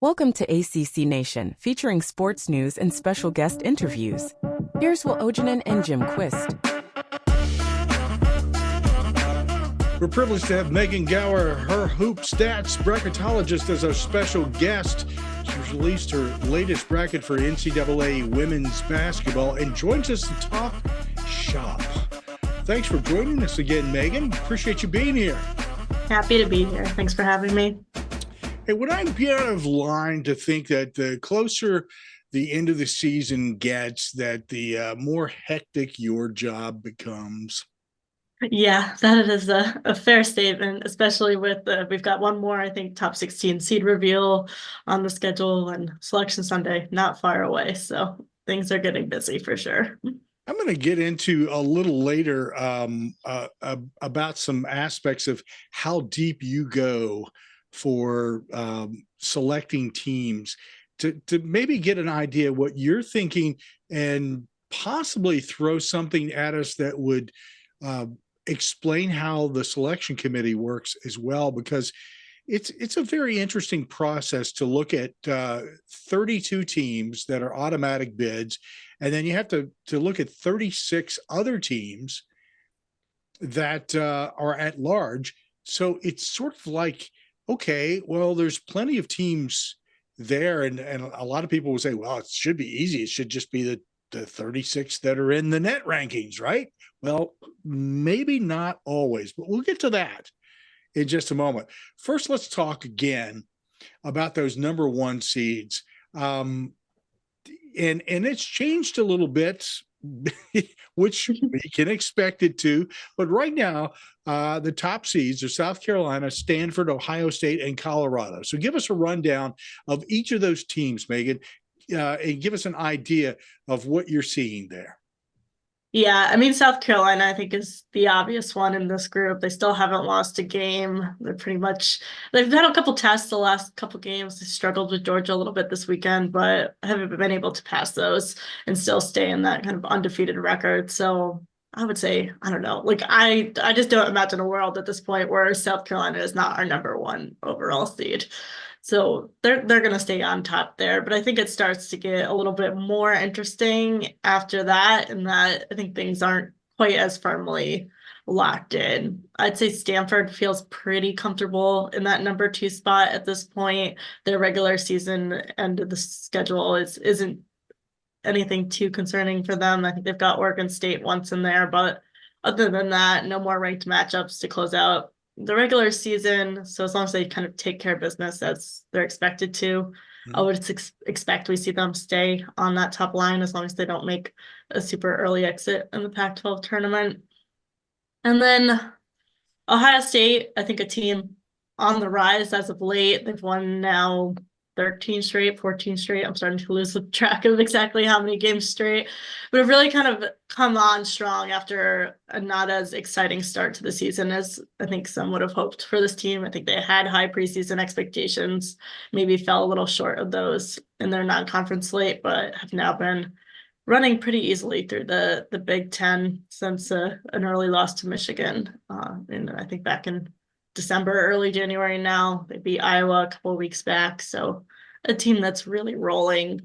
Welcome to ACC Nation, featuring sports news and special guest interviews. Here's Will Ojanen and Jim Quist. We're privileged to have Megan Gower, her hoop stats bracketologist, as our special guest. She's released her latest bracket for NCAA women's basketball and joins us to talk shop. Thanks for joining us again, Megan. Appreciate you being here. Happy to be here. Thanks for having me. Hey, would I be out of line to think that the closer the end of the season gets, that the more hectic your job becomes? Yeah, that is a fair statement, especially with we've got one more, I think, top 16 seed reveal on the schedule and Selection Sunday not far away. So things are getting busy for sure. I'm going to get into a little later about some aspects of how deep you go for selecting teams to maybe get an idea what you're thinking and possibly throw something at us that would explain how the selection committee works as well, because it's a very interesting process to look at 32 teams that are automatic bids, and then you have to look at 36 other teams that are at large. So it's sort of like, okay, well, there's plenty of teams there, and a lot of people will say, well, it should be easy. It should just be the 36 that are in the net rankings, right? Well, maybe not always, but we'll get to that in just a moment. First, let's talk again about those number one seeds. And it's changed a little bit, which we can expect it to. But right now, the top seeds are South Carolina, Stanford, Ohio State, and Colorado. So give us a rundown of each of those teams, Megan, and give us an idea of what you're seeing there. Yeah, I mean, South Carolina, I think, is the obvious one in this group. They still haven't lost a game. They've had a couple tests the last couple games. They struggled with Georgia a little bit this weekend, but haven't been able to pass those and still stay in that kind of undefeated record. So I would say, I don't know, like I just don't imagine a world at this point where South Carolina is not our number one overall seed. So they're going to stay on top there. But I think it starts to get a little bit more interesting after that, and that I think things aren't quite as firmly locked in. I'd say Stanford feels pretty comfortable in that number two spot at this point. Their regular season end of the schedule isn't anything too concerning for them. I think they've got Oregon State once in there, but other than that, no more ranked matchups to close out the regular season. So as long as they kind of take care of business as they're expected to, I would expect we see them stay on that top line as long as they don't make a super early exit in the Pac-12 tournament. And then Ohio State, I think a team on the rise as of late. They've won now 13 straight, 14 straight. I'm starting to lose track of exactly how many games straight, but have really kind of come on strong after a not as exciting start to the season as I think some would have hoped for this team. I think they had high preseason expectations, maybe fell a little short of those in their non-conference slate, but have now been running pretty easily through the Big Ten since an early loss to Michigan. And I think back in December, early January now. They beat Iowa a couple of weeks back. So a team that's really rolling.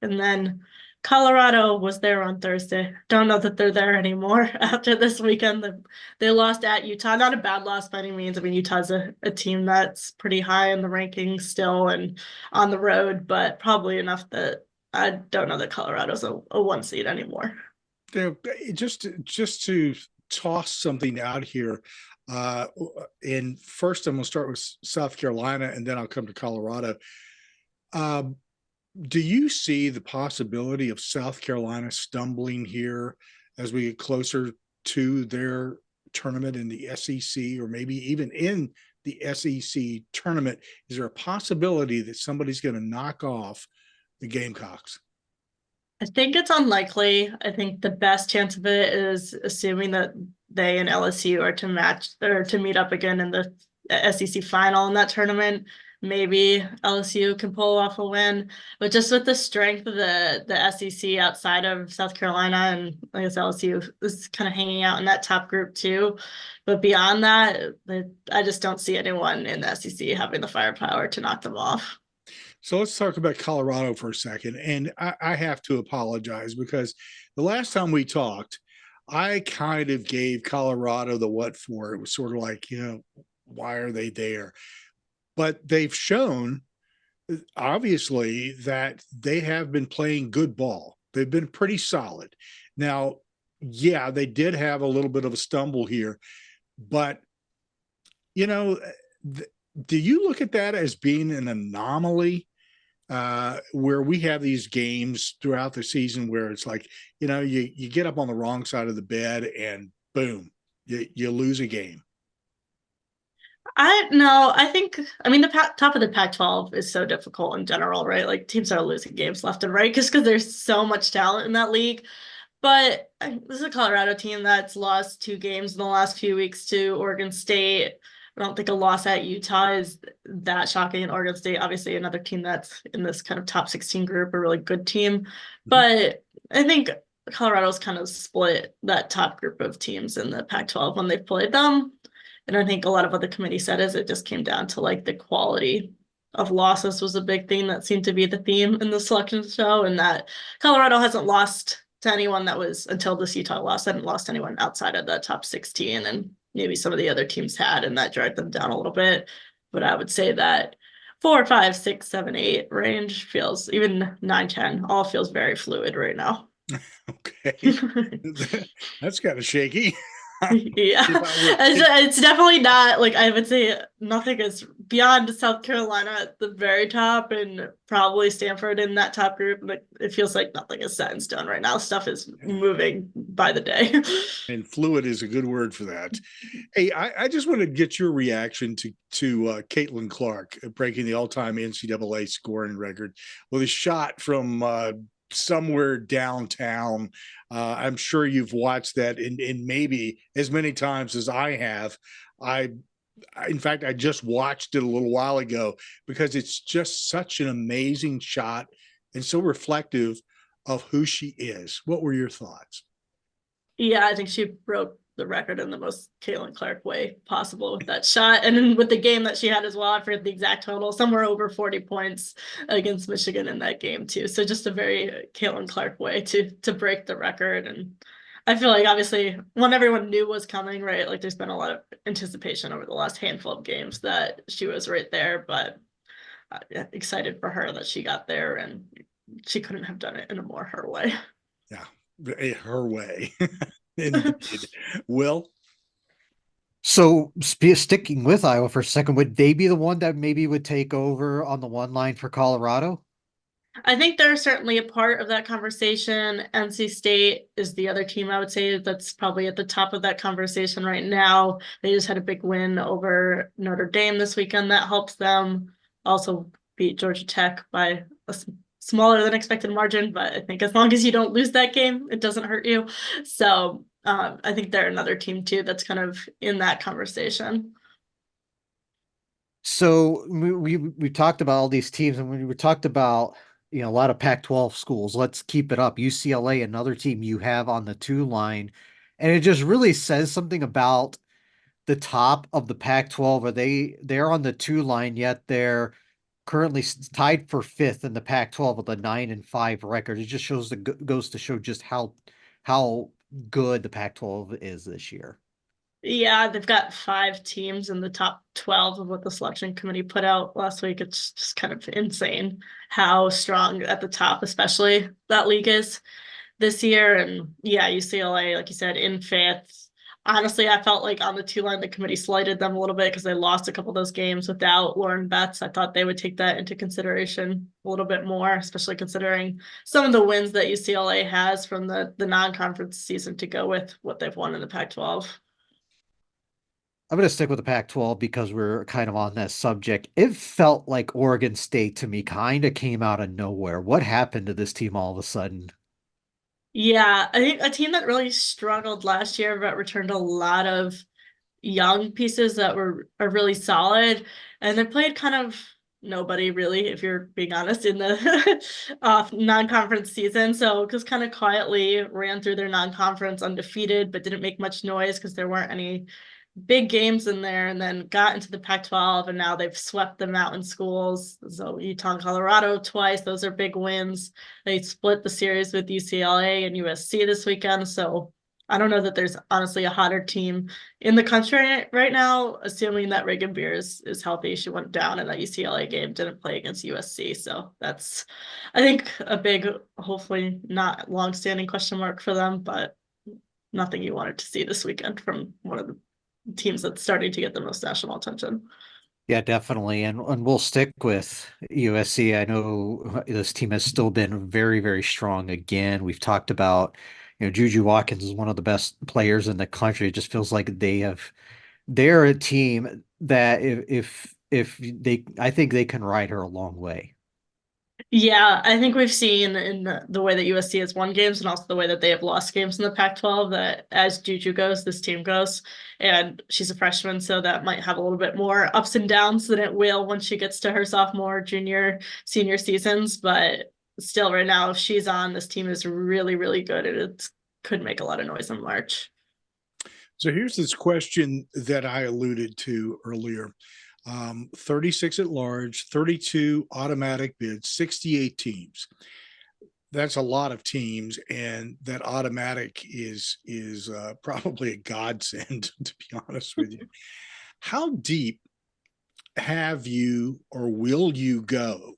And then Colorado was there on Thursday. Don't know that they're there anymore after this weekend. They lost at Utah. Not a bad loss by any means. I mean, Utah's a team that's pretty high in the rankings still and on the road, but probably enough that I don't know that Colorado's a one seed anymore. Yeah, just to toss something out here. And first, I'm going to start with South Carolina, and then I'll come to Colorado. Do you see the possibility of South Carolina stumbling here as we get closer to their tournament in the SEC, or maybe even in the SEC tournament? Is there a possibility that somebody's going to knock off the Gamecocks? I think it's unlikely. I think the best chance of it is assuming that they and LSU are to match or to meet up again in the SEC final in that tournament. Maybe LSU can pull off a win, but just with the strength of the SEC outside of South Carolina, and I guess LSU is kind of hanging out in that top group too. But beyond that, I just don't see anyone in the SEC having the firepower to knock them off. So let's talk about Colorado for a second. And I have to apologize because the last time we talked, I kind of gave Colorado the what for. It was sort of like, why are they there? But they've shown, obviously, that they have been playing good ball. They've been pretty solid. Now, yeah, they did have a little bit of a stumble here, but, you know, do you look at that as being an anomaly? Where we have these games throughout the season where it's like, you get up on the wrong side of the bed and boom, you lose a game. I no, I think I mean the top of the Pac-12 is so difficult in general, right? Like teams are losing games left and right just because there's so much talent in that league. But this is a Colorado team that's lost 2 games in the last few weeks to Oregon State. I don't think a loss at Utah is that shocking. In Oregon State, obviously another team that's in this kind of top 16 group, a really good team. But I think Colorado's kind of split that top group of teams in the Pac-12 when they've played them. And I think a lot of what the committee said is it just came down to like the quality of losses was a big thing that seemed to be the theme in the selection show, and that Colorado hasn't lost to anyone that was until this Utah loss, hadn't lost anyone outside of the top 16, and maybe some of the other teams had, and that dragged them down a little bit. But I would say that 4, 5, 6, 7, 8 range feels, even 9, 10, all feels very fluid right now. Okay. That's kind of shaky. Yeah, it's definitely not like I would say nothing is beyond South Carolina at the very top and probably Stanford in that top group. Like it feels like nothing is set in stone right now. Stuff is moving by the day. And fluid is a good word for that. Hey, I just want to get your reaction to Caitlin Clark breaking the all-time NCAA scoring record with a shot from somewhere downtown. I'm sure you've watched that in maybe as many times as I have. In fact, I just watched it a little while ago because it's just such an amazing shot and so reflective of who she is. What were your thoughts? Yeah, I think she broke the record in the most Caitlin Clark way possible with that shot. And then with the game that she had as well, I forget the exact total, somewhere over 40 points against Michigan in that game too. So just a very Caitlin Clark way to break the record. And I feel like obviously when everyone knew was coming, right? Like there's been a lot of anticipation over the last handful of games that she was right there, but excited for her that she got there and she couldn't have done it in a more her way. Yeah, her way. Indeed. Will? So sticking with Iowa for a second, would they be the one that maybe would take over on the one line for Colorado? I think they're certainly a part of that conversation. NC State is the other team I would say that's probably at the top of that conversation right now. They just had a big win over Notre Dame this weekend that helps them. Also beat Georgia Tech by a smaller than expected margin, but I think as long as you don't lose that game, it doesn't hurt you. So I think they're another team too that's kind of in that conversation. So we talked about all these teams, and we talked about a lot of Pac-12 schools. Let's keep it up. UCLA, another team you have on the 2 line, and it just really says something about the top of the Pac-12. Are they're on the 2 line, yet they're currently tied for 5th in the Pac-12 with a 9-5 record. It just goes to show just how good the Pac-12 is this year. Yeah, they've got 5 teams in the top 12 of what the selection committee put out last week. It's just kind of insane how strong at the top, especially that league is this year. And yeah, UCLA, like you said, in 5th. Honestly, I felt like on the 2 line, the committee slighted them a little bit because they lost a couple of those games without Lauren Betts. I thought they would take that into consideration a little bit more, especially considering some of the wins that UCLA has from the non-conference season to go with what they've won in the Pac-12. I'm going to stick with the Pac-12 because we're kind of on that subject. It felt like Oregon State to me kind of came out of nowhere. What happened to this team all of a sudden? Yeah, I think a team that really struggled last year, but returned a lot of young pieces that are really solid. And they played kind of nobody really, if you're being honest, in the non-conference season. So just kind of quietly ran through their non-conference undefeated, but didn't make much noise because there weren't any big games in there and then got into the Pac-12, and now they've swept them out in schools. So Utah and Colorado twice, those are big wins. They split the series with UCLA and USC this weekend. So I don't know that there's honestly a hotter team in the country right now, assuming that Reagan Beer is healthy. She went down in that UCLA game, didn't play against USC. So that's, I think, a big, hopefully not long-standing question mark for them, but nothing you wanted to see this weekend from one of the teams that's starting to get the most national attention. Yeah, definitely. And we'll stick with USC. I know this team has still been very, very strong again. We've talked about, Juju Watkins is one of the best players in the country. It just feels like they're a team that if they, I think they can ride her a long way. Yeah, I think we've seen in the way that USC has won games and also the way that they have lost games in the Pac-12 that as Juju goes, this team goes. And she's a freshman, so that might have a little bit more ups and downs than it will when she gets to her sophomore, junior, senior seasons. But still, right now, if she's on, this team is really, really good, and it could make a lot of noise in March. So here's this question that I alluded to earlier. 36 at large, 32 automatic bids, 68 teams. That's a lot of teams, and that automatic is probably a godsend, to be honest with you. How deep have you or will you go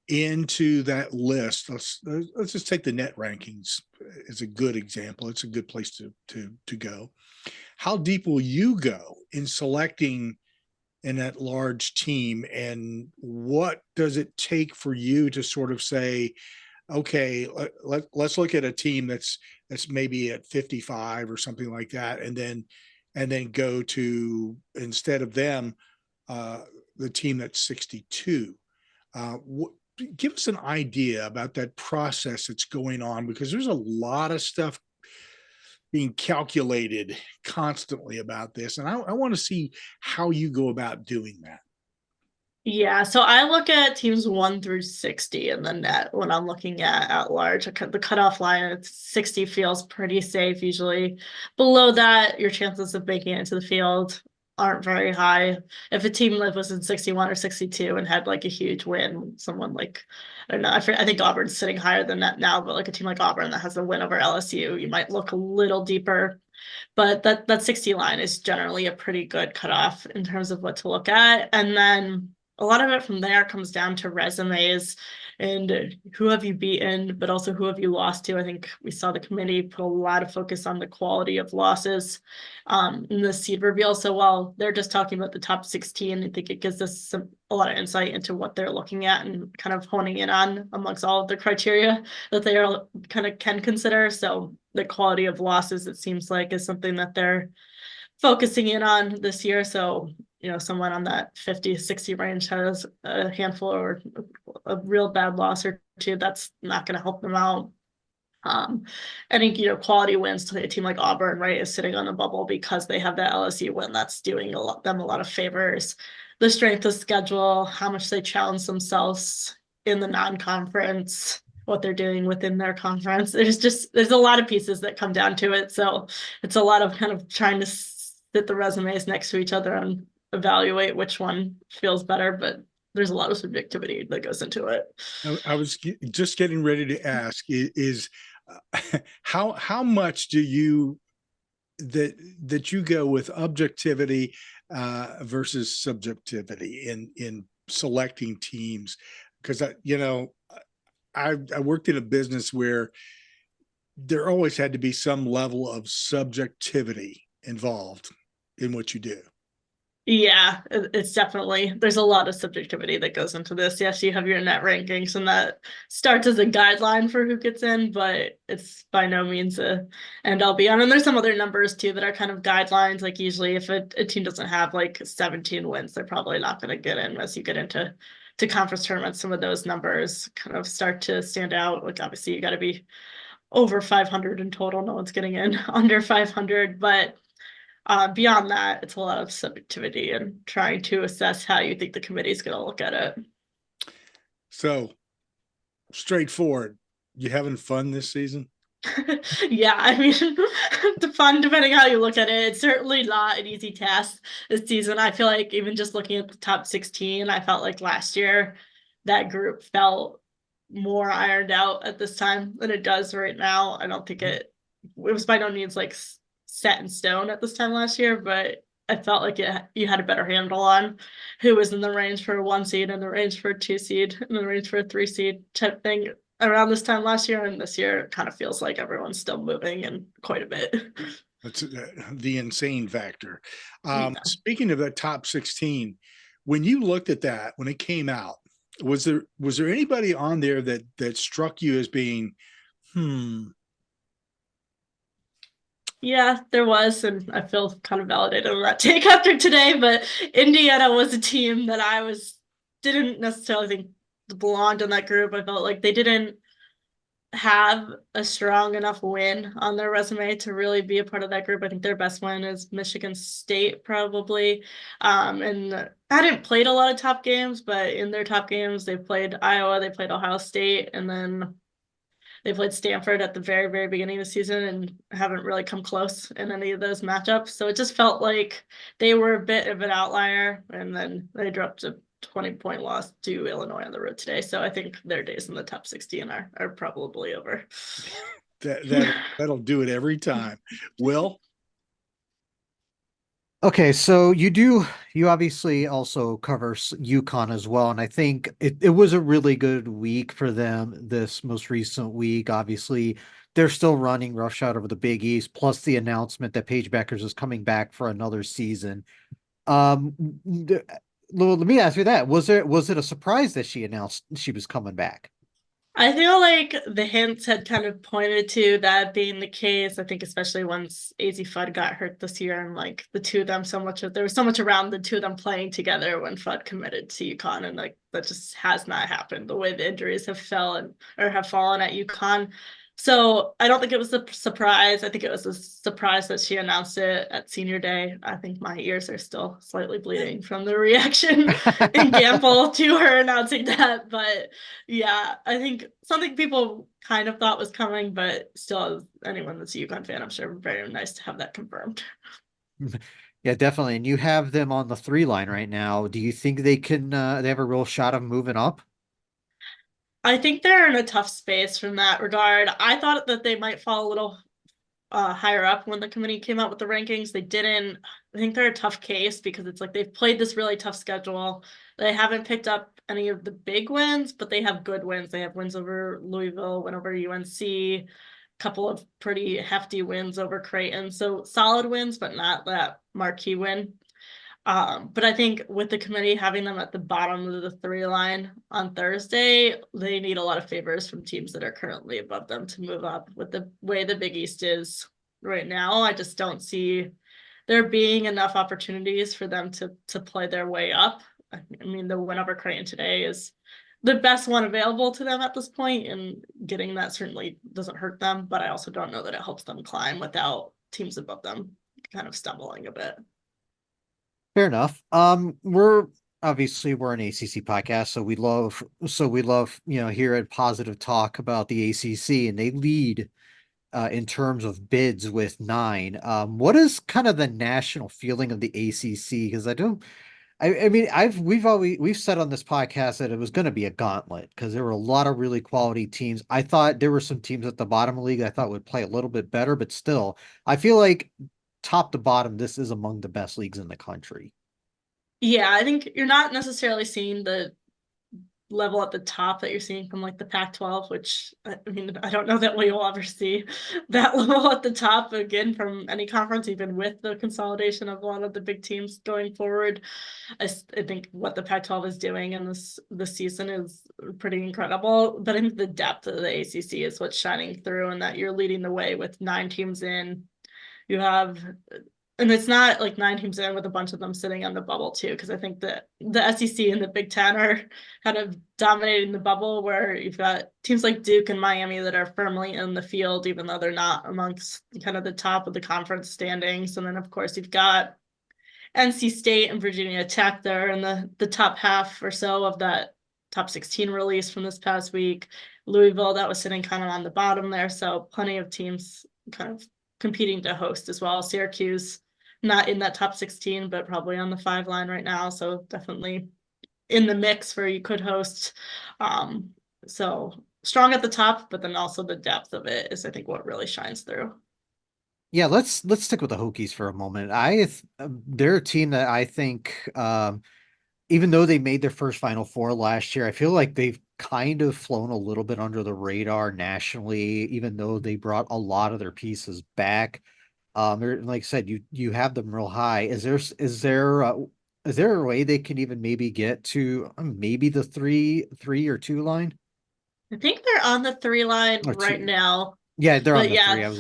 into that list? Let's just take the net rankings as a good example. It's a good place to go. How deep will you go in selecting in that large team, and what does it take for you to sort of say, okay, let's look at a team that's maybe at 55 or something like that, and then go to, instead of them, the team that's 62. Give us an idea about that process that's going on, because there's a lot of stuff being calculated constantly about this. And I want to see how you go about doing that. Yeah, so I look at teams 1 through 60 and the net when I'm looking at large. The cutoff line at 60 feels pretty safe usually. Below that, your chances of making it into the field aren't very high. If a team was in 61 or 62 and had like a huge win, someone like, I don't know, I think Auburn's sitting higher than that now, but like a team like Auburn that has a win over LSU, you might look a little deeper. But that 60 line is generally a pretty good cutoff in terms of what to look at. And then a lot of it from there comes down to resumes and who have you beaten, but also who have you lost to. I think we saw the committee put a lot of focus on the quality of losses in the seed reveal. So while they're just talking about the top 16, I think it gives us a lot of insight into what they're looking at and kind of honing in on amongst all of the criteria that they are kind of can consider. So the quality of losses, it seems like, is something that they're focusing in on this year. So, someone on that 50, 60 range has a handful or a real bad loss or two, that's not going to help them out. I think, quality wins to a team like Auburn, right, is sitting on the bubble because they have that LSU win. That's doing them a lot of favors. The strength of schedule, how much they challenge themselves in the non-conference, what they're doing within their conference. There's a lot of pieces that come down to it. So it's a lot of kind of trying to sit the resumes next to each other and evaluate which one feels better, but there's a lot of subjectivity that goes into it. I was just getting ready to ask is how much do you that you go with objectivity versus subjectivity in selecting teams? Because I worked in a business where there always had to be some level of subjectivity involved in what you do. Yeah, it's definitely, there's a lot of subjectivity that goes into this. Yes, you have your net rankings, and that starts as a guideline for who gets in, but it's by no means a end all be all. And there's some other numbers too that are kind of guidelines. Like usually if a team doesn't have like 17 wins, they're probably not going to get in. As you get into conference tournaments, some of those numbers kind of start to stand out. Like obviously you got to be over 500 in total. No one's getting in under 500, but beyond that, it's a lot of subjectivity and trying to assess how you think the committee is going to look at it. So, straightforward, you having fun this season? Yeah, I mean, depending how you look at it, it's certainly not an easy task this season. I feel like even just looking at the top 16, I felt like last year that group felt more ironed out at this time than it does right now. I don't think it was by no means like set in stone at this time last year, but I felt like you had a better handle on who was in the range for a 1 seed and the range for a 2 seed and the range for a 3 seed type thing around this time last year, and this year it kind of feels like everyone's still moving and quite a bit. That's the insane factor. Yeah. Speaking of that top 16, when you looked at that, when it came out, was there anybody on there that struck you as being, Yeah, there was, and I feel kind of validated on that take after today, but Indiana was a team that didn't necessarily think belonged in that group. I felt like they didn't have a strong enough win on their resume to really be a part of that group. I think their best win is Michigan State, probably. And hadn't played a lot of top games, but in their top games, they played Iowa, they played Ohio State, and then they played Stanford at the very, very beginning of the season and haven't really come close in any of those matchups. So it just felt like they were a bit of an outlier, and then they dropped a 20-point loss to Illinois on the road today. So I think their days in the top 16 are probably over. that'll do it every time. Will? Okay, so you obviously also cover UConn as well, and I think it was a really good week for them this most recent week. Obviously, they're still running roughshod over the Big East, plus the announcement that Paige Beckers is coming back for another season. Um, let me ask you that. Was it a surprise that she announced she was coming back? I feel like the hints had kind of pointed to that being the case. I think especially once AZ Fudd got hurt this year, and like the two of them, there was so much around the two of them playing together when Fudd committed to UConn, and like that just has not happened the way the injuries have fallen at UConn. So I don't think it was a surprise. I think it was a surprise that she announced it at senior day. I think my ears are still slightly bleeding from the reaction in Gamble to her announcing that. But yeah, I think something people kind of thought was coming, but still, as anyone that's a UConn fan, I'm sure very nice to have that confirmed. Yeah, definitely. And you have them on the 3 line right now. Do you think they have a real shot of moving up? I think they're in a tough space from that regard. I thought that they might fall a little higher up when the committee came out with the rankings. They didn't. I think they're a tough case because it's like they've played this really tough schedule. They haven't picked up any of the big wins, but they have good wins. They have wins over Louisville, win over UNC, couple of pretty hefty wins over Creighton. So solid wins, but not that marquee win. But I think with the committee having them at the bottom of the 3 line on Thursday, they need a lot of favors from teams that are currently above them to move up. With the way the Big East is right now, I just don't see there being enough opportunities for them to play their way up. I mean, the win over Creighton today is the best one available to them at this point, and getting that certainly doesn't hurt them, but I also don't know that it helps them climb without teams above them kind of stumbling a bit. Fair enough. We're an ACC podcast, so we love hearing positive talk about the ACC, and they lead in terms of bids with 9. What is kind of the national feeling of the ACC? Because I mean, we've said on this podcast that it was going to be a gauntlet because there were a lot of really quality teams. I thought there were some teams at the bottom of the league I thought would play a little bit better, but still, I feel like top to bottom, this is among the best leagues in the country. Yeah, I think you're not necessarily seeing the level at the top that you're seeing from like the Pac-12, which I mean, I don't know that we will ever see that level at the top again from any conference, even with the consolidation of a lot of the big teams going forward. I think what the Pac-12 is doing in this season is pretty incredible, but I think the depth of the ACC is what's shining through, and that you're leading the way with 9 teams in. You have, and it's not like 9 teams in with a bunch of them sitting on the bubble too, because I think that the SEC and the Big Ten are kind of dominating the bubble, where you've got teams like Duke and Miami that are firmly in the field, even though they're not amongst kind of the top of the conference standings. And then of course you've got NC State and Virginia Tech there in the top half or so of that top 16 release from this past week. Louisville, that was sitting kind of on the bottom there. So plenty of teams kind of competing to host as well. Syracuse, not in that top 16, but probably on the 5 line right now. So definitely in the mix where you could host. So strong at the top, but then also the depth of it is, I think, what really shines through. Yeah, let's stick with the Hokies for a moment. They're a team that I think, even though they made their first Final Four last year, I feel like they've kind of flown a little bit under the radar nationally, even though they brought a lot of their pieces back. Like I said, you have them real high. Is there a way they can even maybe get to maybe the three or 2 line? I think they're on the 3 line Or right 2. now. Yeah, they're on But the 3. yeah,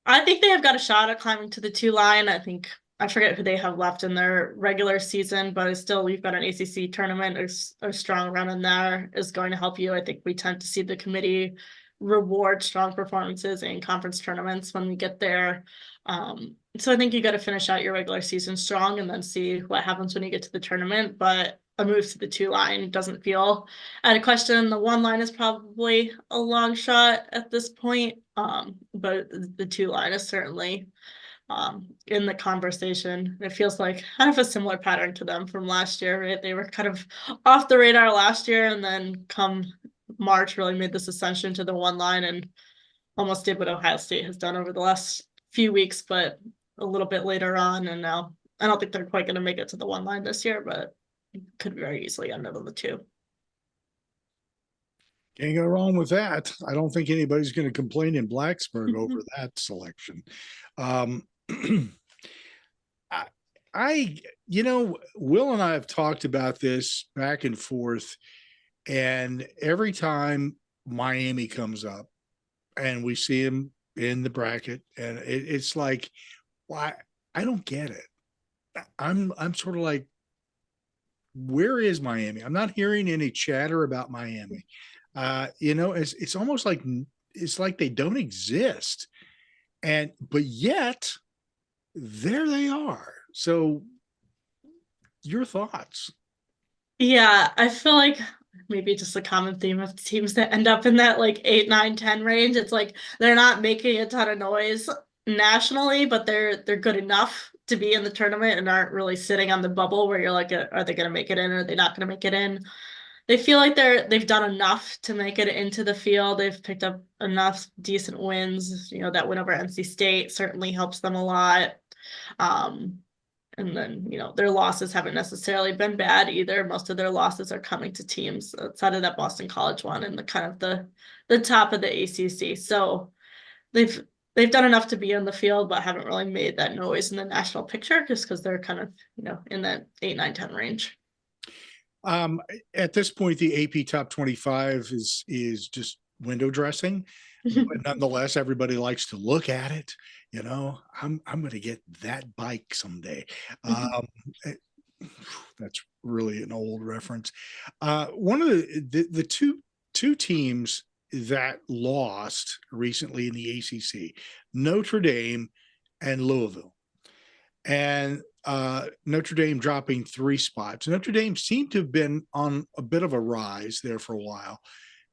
I think they have got a shot at climbing to the 2 line. I think I forget who they have left in their regular season, but it's still, you've got an ACC tournament. A strong run in there is going to help you. I think we tend to see the committee reward strong performances in conference tournaments when we get there. So I think you got to finish out your regular season strong and then see what happens when you get to the tournament. But a move to the 2 line doesn't feel out of question. The 1 line is probably a long shot at this point, but the 2 line is certainly in the conversation. It feels like kind of a similar pattern to them from last year, right? They were kind of off the radar last year, and then come March really made this ascension to the 1 line and almost did what Ohio State has done over the last few weeks, but a little bit later on. And now I don't think they're quite going to make it to the 1 line this year, but could very easily end up on the 2. Can't go wrong with that. I don't think anybody's going to complain in Blacksburg over that selection. Will and I have talked about this back and forth, and every time Miami comes up and we see him in the bracket, and it's like, why? I don't get it. I'm sort of like, where is Miami? I'm not hearing any chatter about Miami. It's almost like they don't exist, but yet there they are. So your thoughts? Yeah, I feel like maybe just a common theme of teams that end up in that like 8, 9, 10 range. It's like they're not making a ton of noise nationally, but they're good enough to be in the tournament and aren't really sitting on the bubble where you're like, are they going to make it in or are they not going to make it in? They feel like they've done enough to make it into the field. They've picked up enough decent wins. That win over NC State certainly helps them a lot. And then, their losses haven't necessarily been bad either. Most of their losses are coming to teams outside of that Boston College one and the kind of the top of the ACC. So they've done enough to be on the field, but haven't really made that noise in the national picture just because they're kind of, in that 8, 9, 10 range. At this point, the AP Top 25 is just window dressing, but nonetheless, everybody likes to look at it. I'm going to get that bike someday. That's really an old reference. One of the two teams that lost recently in the ACC, Notre Dame and Louisville. And Notre Dame dropping 3 spots. Notre Dame seemed to have been on a bit of a rise there for a while.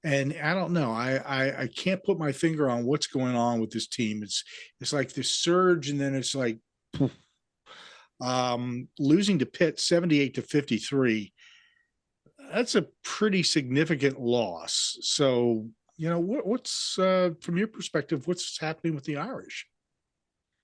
And I don't know. I can't put my finger on what's going on with this team. It's like this surge, and then it's like losing to Pitt 78-53. That's a pretty significant loss. So, what's from your perspective, what's happening with the Irish?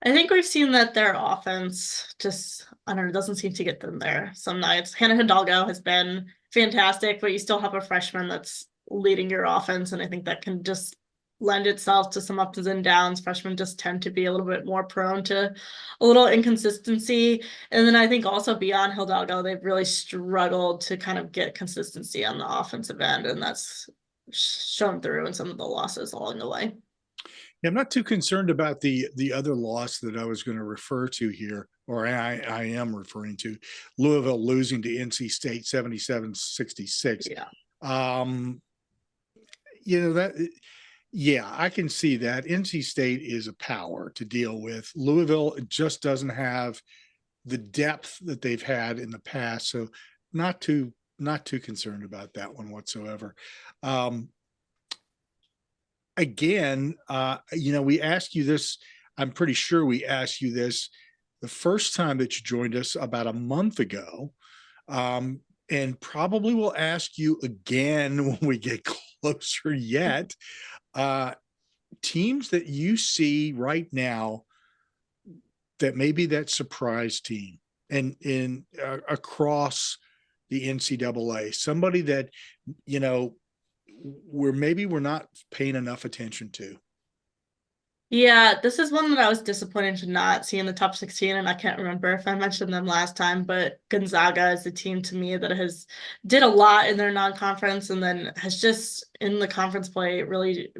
I think we've seen that their offense just, I don't know, doesn't seem to get them there some nights. Hannah Hidalgo has been fantastic, but you still have a freshman that's leading your offense, and I think that can just lend itself to some ups and downs. Freshmen just tend to be a little bit more prone to a little inconsistency. And then I think also beyond Hidalgo, they've really struggled to kind of get consistency on the offensive end, and that's shown through in some of the losses along the way. Yeah, I'm not too concerned about the other loss that I was going to refer to here, or I am referring to Louisville losing to NC State 77-66. Yeah. I can see that. NC State is a power to deal with. Louisville just doesn't have the depth that they've had in the past. So not too not too concerned about that one whatsoever. Again, we asked you this. I'm pretty sure we asked you this the first time that you joined us about a month ago. And probably will ask you again when we get closer yet. Teams that you see right now that may be that surprise team and in across the NCAA, somebody that, we're not paying enough attention to. Yeah, this is one that I was disappointed to not see in the top 16, and I can't remember if I mentioned them last time, but Gonzaga is a team to me that has did a lot in their non-conference and then has just in the conference play really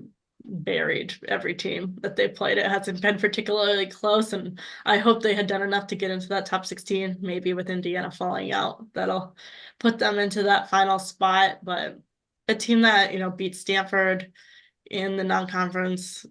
buried every team that they played. It hasn't been particularly close, and I hope they had done enough to get into that top 16, maybe with Indiana falling out. That'll put them into that final spot, but a team that, beat Stanford in the non-conference,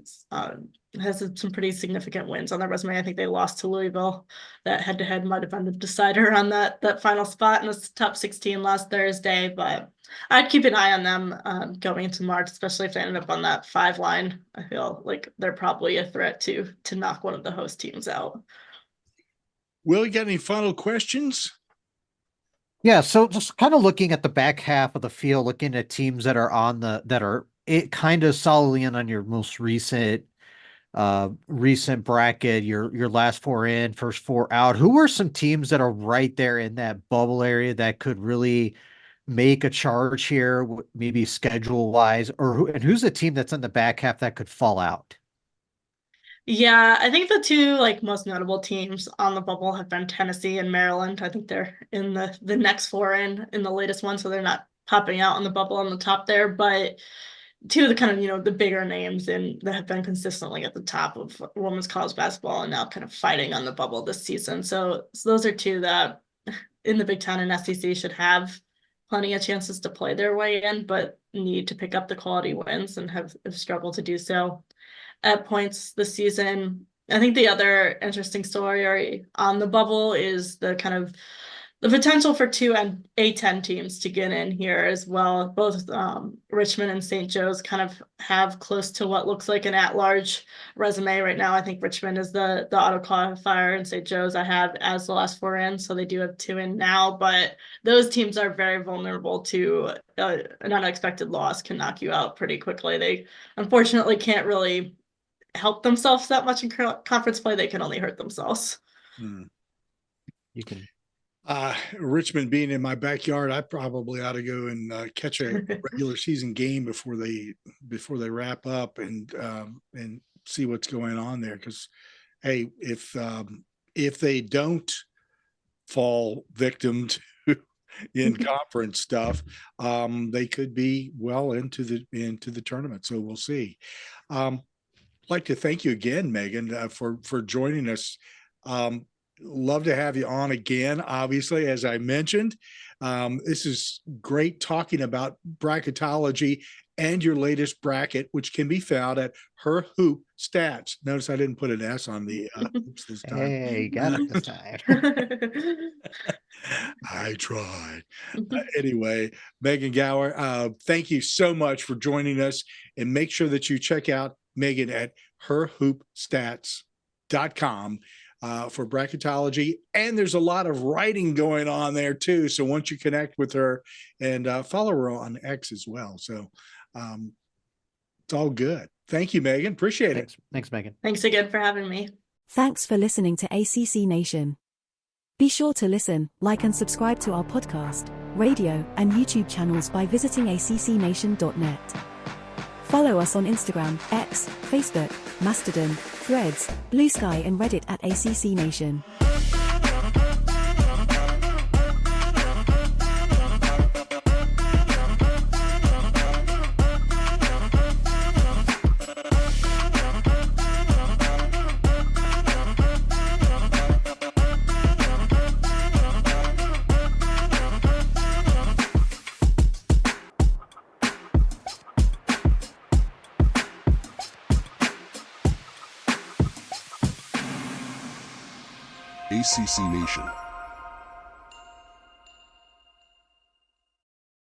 has some pretty significant wins on their resume. I think they lost to Louisville. That head-to-head might have been the decider on that final spot in the top 16 last Thursday, but I'd keep an eye on them going into March, especially if they end up on that 5 line. I feel like they're probably a threat to knock one of the host teams out. Will, you got any final questions? Yeah, so just kind of looking at the back half of the field, looking at teams that are it kind of solidly in on your most recent bracket, your last 4 in, first 4 out. Who are some teams that are right there in that bubble area that could really make a charge here, maybe schedule wise, and who's the team that's in the back half that could fall out? Yeah, I think the two most notable teams on the bubble have been Tennessee and Maryland. I think they're in the next 4 in the latest one, so they're not popping out on the bubble on the top there, but two of the kind of, the bigger names that have been consistently at the top of women's college basketball and now kind of fighting on the bubble this season. So those are two that in the Big Ten and SEC should have plenty of chances to play their way in, but need to pick up the quality wins and have struggled to do so at points this season. I think the other interesting story on the bubble is the kind of the potential for 2 and A10 teams to get in here as well. Both Richmond and St. Joe's kind of have close to what looks like an at-large resume right now. I think Richmond is the auto qualifier, and St. Joe's I have as the last 4 in, so they do have 2 in now. But those teams are very vulnerable to an unexpected loss can knock you out pretty quickly. They unfortunately can't really help themselves that much in conference play. They can only hurt themselves. You can. Richmond being in my backyard, I probably ought to go and catch a regular season game before they wrap up and see what's going on there. Because, hey, if they don't fall victim to in conference stuff, they could be well into the tournament. So we'll see. I'd like to thank you again, Megan, for joining us. Love to have you on again. Obviously, as I mentioned, this is great talking about bracketology and your latest bracket, which can be found at Her Hoop Stats. Notice I didn't put an S on the hoops this time. Hey, got it this time. I tried. Anyway, Megan Gower, thank you so much for joining us, and make sure that you check out Megan at herhoopstats.com. For bracketology, and there's a lot of writing going on there too. So once you connect with her and follow her on X as well. So it's all good. Thank you, Megan. Appreciate it. Thanks, Megan. Thanks again for having me. Thanks for listening to ACC Nation. Be sure to listen, like and subscribe to our podcast, radio, and YouTube channels by visiting accnation.net. Follow us on Instagram, X, Facebook, Mastodon, Threads, Blue Sky and Reddit at ACC Nation. ACC Nation.